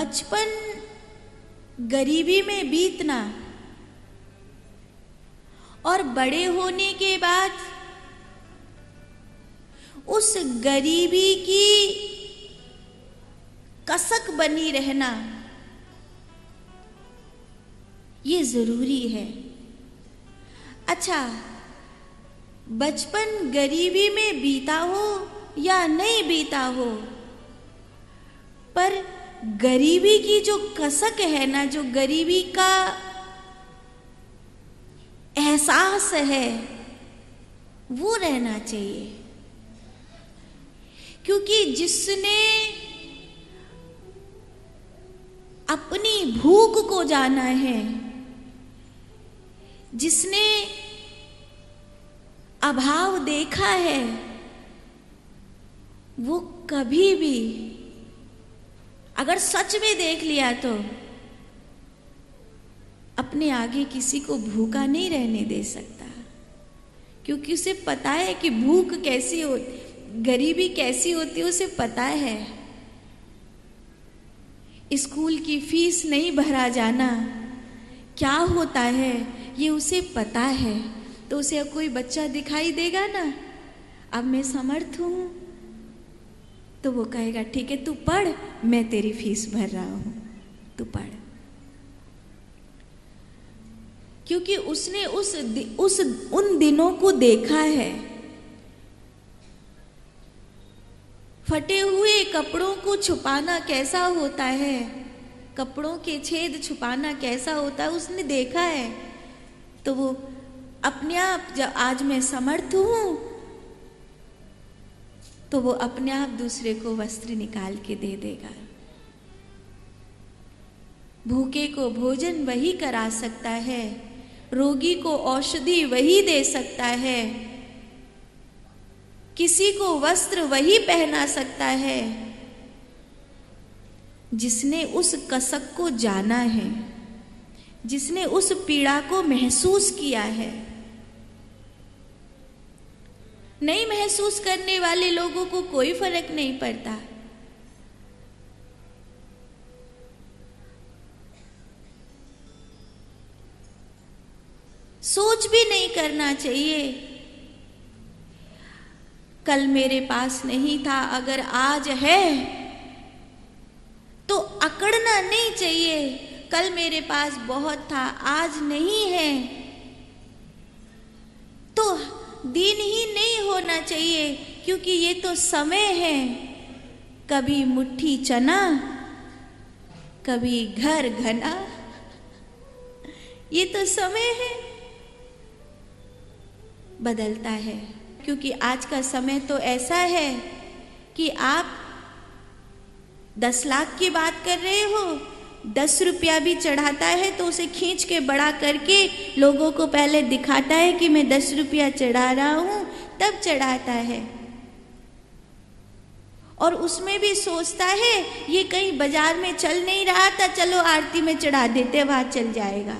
बचपन गरीबी में बीतना और बड़े होने के बाद उस गरीबी की कसक बनी रहना, ये जरूरी है। अच्छा, बचपन गरीबी में बीता हो या नहीं बीता हो, पर गरीबी की जो कसक है ना, जो गरीबी का एहसास है, वो रहना चाहिए। क्योंकि जिसने अपनी भूख को जाना है, जिसने अभाव देखा है, वो कभी भी, अगर सच में देख लिया तो अपने आगे किसी को भूखा नहीं रहने दे सकता। क्योंकि उसे पता है कि भूख कैसी होती, गरीबी कैसी होती है, उसे पता है। स्कूल की फीस नहीं भरा जाना क्या होता है, ये उसे पता है। तो उसे अब कोई बच्चा दिखाई देगा ना, अब मैं समर्थ हूं, तो वो कहेगा ठीक है तू पढ़, मैं तेरी फीस भर रहा हूं, तू पढ़। क्योंकि उसने उन दिनों को देखा है। फटे हुए कपड़ों को छुपाना कैसा होता है, कपड़ों के छेद छुपाना कैसा होता है, उसने देखा है। तो वो अपने आप, जब आज मैं समर्थ हूं, तो वो अपने आप दूसरे को वस्त्र निकाल के दे देगा। भूखे को भोजन वही करा सकता है, रोगी को औषधि वही दे सकता है, किसी को वस्त्र वही पहना सकता है जिसने उस कसक को जाना है, जिसने उस पीड़ा को महसूस किया है। नहीं महसूस करने वाले लोगों को कोई फर्क नहीं पड़ता। सोच भी नहीं करना चाहिए कल मेरे पास नहीं था, अगर आज है तो अकड़ना नहीं चाहिए। कल मेरे पास बहुत था, आज नहीं है तो दिन ही नहीं होना चाहिए। क्योंकि ये तो समय है, कभी मुट्ठी चना, कभी घर घना, ये तो समय है, बदलता है। क्योंकि आज का समय तो ऐसा है कि आप 10 लाख की बात कर रहे हो, 10 रुपया भी चढ़ाता है तो उसे खींच के बड़ा करके लोगों को पहले दिखाता है कि मैं 10 रुपया चढ़ा रहा हूं, तब चढ़ाता है। और उसमें भी सोचता है ये कहीं बाजार में चल नहीं रहा था, चलो आरती में चढ़ा देते, वहां चल जाएगा।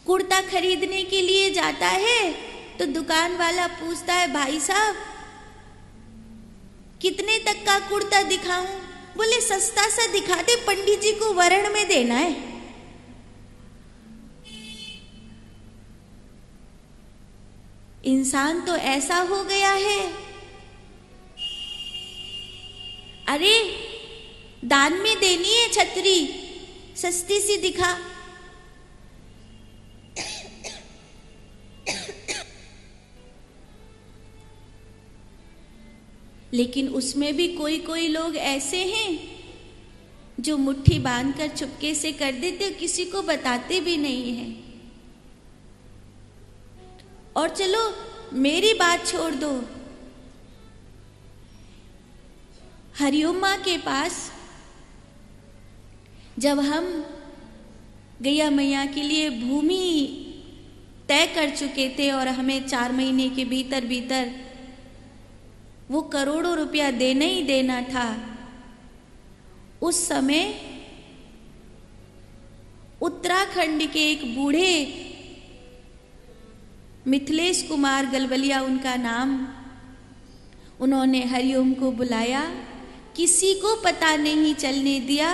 कुर्ता खरीदने के लिए जाता है तो दुकान वाला पूछता है भाई साहब कितने तक का कुर्ता दिखाऊं? बोले सस्ता सा दिखा दे, पंडित जी को वरण में देना है। इंसान तो ऐसा हो गया है, अरे दान में देनी है छतरी, सस्ती सी दिखा। लेकिन उसमें भी कोई कोई लोग ऐसे हैं जो मुट्ठी बांधकर चुपके से कर देते, किसी को बताते भी नहीं है। और चलो मेरी बात छोड़ दो, हरिओम मां के पास जब हम गैया मैया के लिए भूमि तय कर चुके थे और हमें 4 महीने के भीतर भीतर वो करोड़ों रुपया देना ही देना था, उस समय उत्तराखंड के एक बूढ़े, मिथिलेश कुमार गलवलिया उनका नाम, उन्होंने हरिओम को बुलाया किसी को पता नहीं चलने दिया।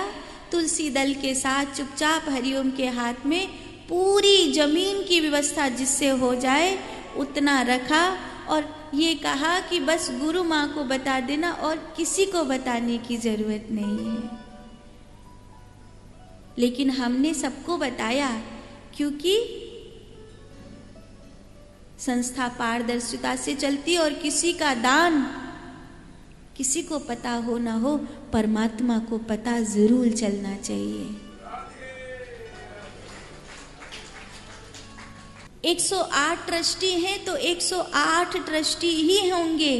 तुलसी दल के साथ चुपचाप हरिओम के हाथ में पूरी जमीन की व्यवस्था जिससे हो जाए उतना रखा और ये कहा कि बस गुरु माँ को बता देना और किसी को बताने की जरूरत नहीं है। लेकिन हमने सबको बताया क्योंकि संस्था पारदर्शिता से चलती और किसी का दान किसी को पता हो ना हो, परमात्मा को पता जरूर चलना चाहिए। 108 ट्रस्टी हैं तो 108 ट्रस्टी ही होंगे।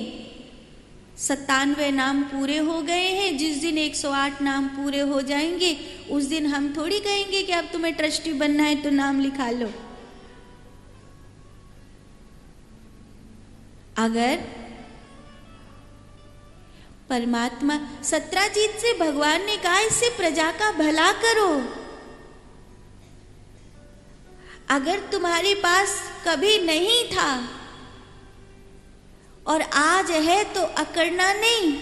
97 नाम पूरे हो गए हैं। जिस दिन 108 नाम पूरे हो जाएंगे उस दिन हम थोड़ी कहेंगे कि अब तुम्हें ट्रस्टी बनना है तो नाम लिखा लो। अगर परमात्मा सत्राजीत से भगवान ने कहा इससे प्रजा का भला करो। अगर तुम्हारे पास कभी नहीं था और आज है तो अकड़ना नहीं,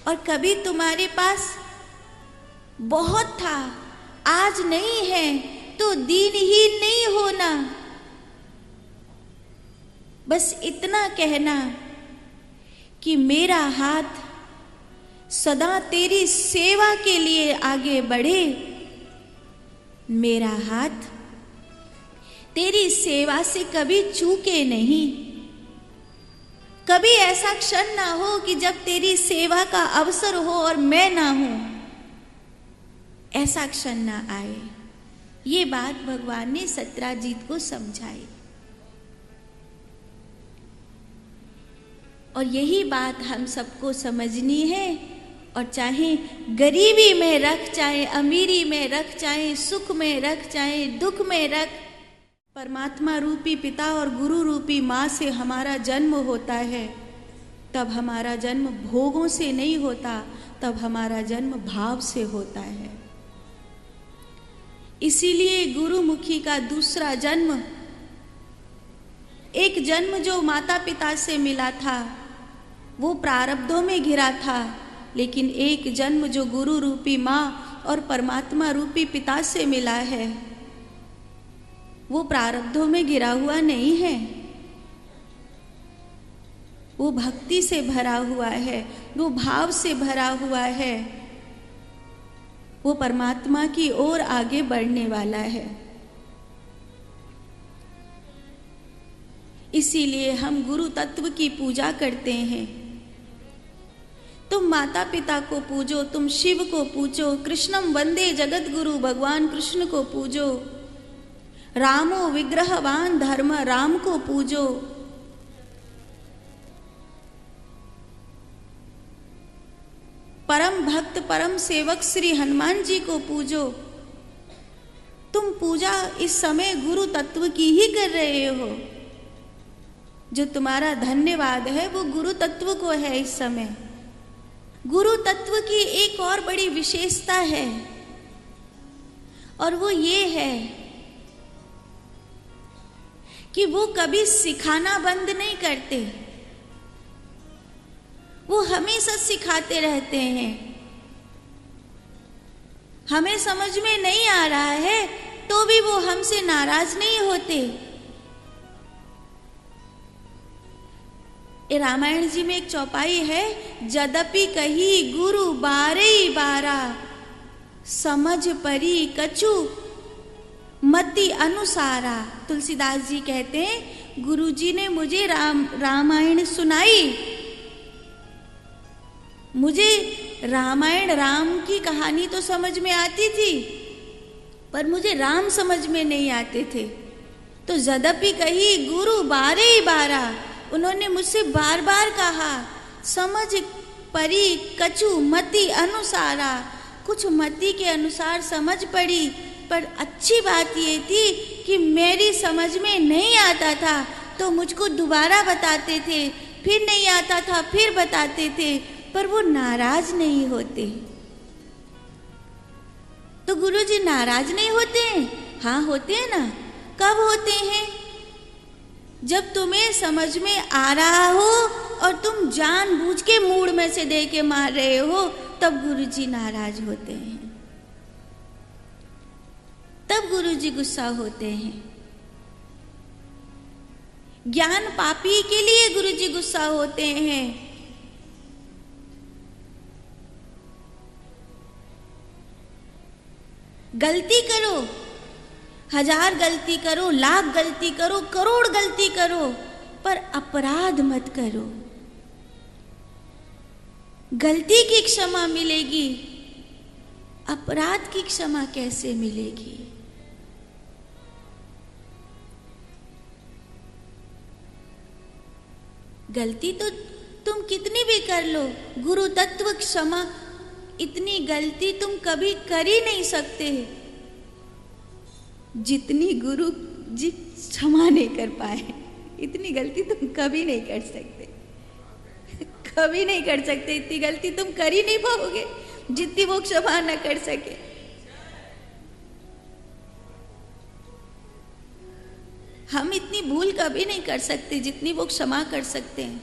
और कभी तुम्हारे पास बहुत था आज नहीं है तो दीनहीन नहीं होना। बस इतना कहना कि मेरा हाथ सदा तेरी सेवा के लिए आगे बढ़े, मेरा हाथ तेरी सेवा से कभी चूके नहीं। कभी ऐसा क्षण ना हो कि जब तेरी सेवा का अवसर हो और मैं ना हूं, ऐसा क्षण ना आए। ये बात भगवान ने सत्राजीत को समझाई और यही बात हम सबको समझनी है। और चाहे गरीबी में रख, चाहे अमीरी में रख, चाहे सुख में रख, चाहे दुख में रख, परमात्मा रूपी पिता और गुरु रूपी माँ से हमारा जन्म होता है। तब हमारा जन्म भोगों से नहीं होता, तब हमारा जन्म भाव से होता है। इसीलिए गुरुमुखी का दूसरा जन्म, एक जन्म जो माता पिता से मिला था वो प्रारब्धों में घिरा था, लेकिन एक जन्म जो गुरु रूपी माँ और परमात्मा रूपी पिता से मिला है वो प्रारब्धों में गिरा हुआ नहीं है, वो भक्ति से भरा हुआ है, वो भाव से भरा हुआ है, वो परमात्मा की ओर आगे बढ़ने वाला है। इसीलिए हम गुरु तत्व की पूजा करते हैं। तुम माता पिता को पूजो, तुम शिव को पूजो, कृष्णम वंदे जगत गुरु, भगवान कृष्ण को पूजो, रामो विग्रहवान धर्म, राम को पूजो। परम भक्त परम सेवक श्री हनुमान जी को पूजो। तुम पूजा इस समय गुरु तत्व की ही कर रहे हो। जो तुम्हारा धन्यवाद है वो गुरु तत्व को है इस समय। गुरु तत्व की एक और बड़ी विशेषता है और वो ये है कि वो कभी सिखाना बंद नहीं करते, वो हमेशा सिखाते रहते हैं। हमें समझ में नहीं आ रहा है तो भी वो हमसे नाराज नहीं होते। रामायण जी में एक चौपाई है, जदपि कही गुरु बारई बारा, समझ परी कछु मति अनुसारा। तुलसीदास जी कहते हैं गुरुजी ने मुझे रामायण सुनाई, मुझे रामायण राम की कहानी तो समझ में आती थी पर मुझे राम समझ में नहीं आते थे। तो जदपि कही गुरु बारई बारा, उन्होंने मुझसे बार बार कहा, समझ परी कछु मति अनुसारा, कुछ मति के अनुसार समझ पड़ी, पर अच्छी बात ये थी कि मेरी समझ में नहीं आता था तो मुझको दोबारा बताते थे, फिर नहीं आता था फिर बताते थे, पर वो नाराज नहीं होते। तो गुरुजी नाराज नहीं होते हैं? हाँ होते हैं ना। कब होते हैं? जब तुम्हें समझ में आ रहा हो और तुम जानबूझ के मूड में से दे के मार रहे हो, तब गुरुजी नाराज होते हैं, तब गुरुजी गुस्सा होते हैं। ज्ञान पापी के लिए गुरुजी गुस्सा होते हैं। गलती करो, 1000 गलती करो, लाख गलती करो, करोड़ गलती करो, पर अपराध मत करो। गलती की क्षमा मिलेगी, अपराध की क्षमा कैसे मिलेगी? गलती तो तुम कितनी भी कर लो, गुरु तत्व क्षमा, इतनी गलती तुम कभी कर ही नहीं सकते जितनी गुरु जी क्षमा नहीं कर पाए। इतनी गलती तुम कभी नहीं कर सकते, कभी नहीं कर सकते। इतनी गलती तुम कर ही नहीं पाओगे जितनी वो क्षमा न कर सके। हम इतनी भूल कभी नहीं कर सकते जितनी वो क्षमा कर सकते हैं।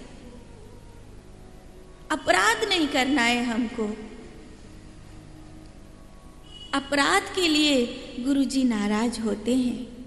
अपराध नहीं करना है हमको। अपराध के लिए गुरुजी नाराज होते हैं।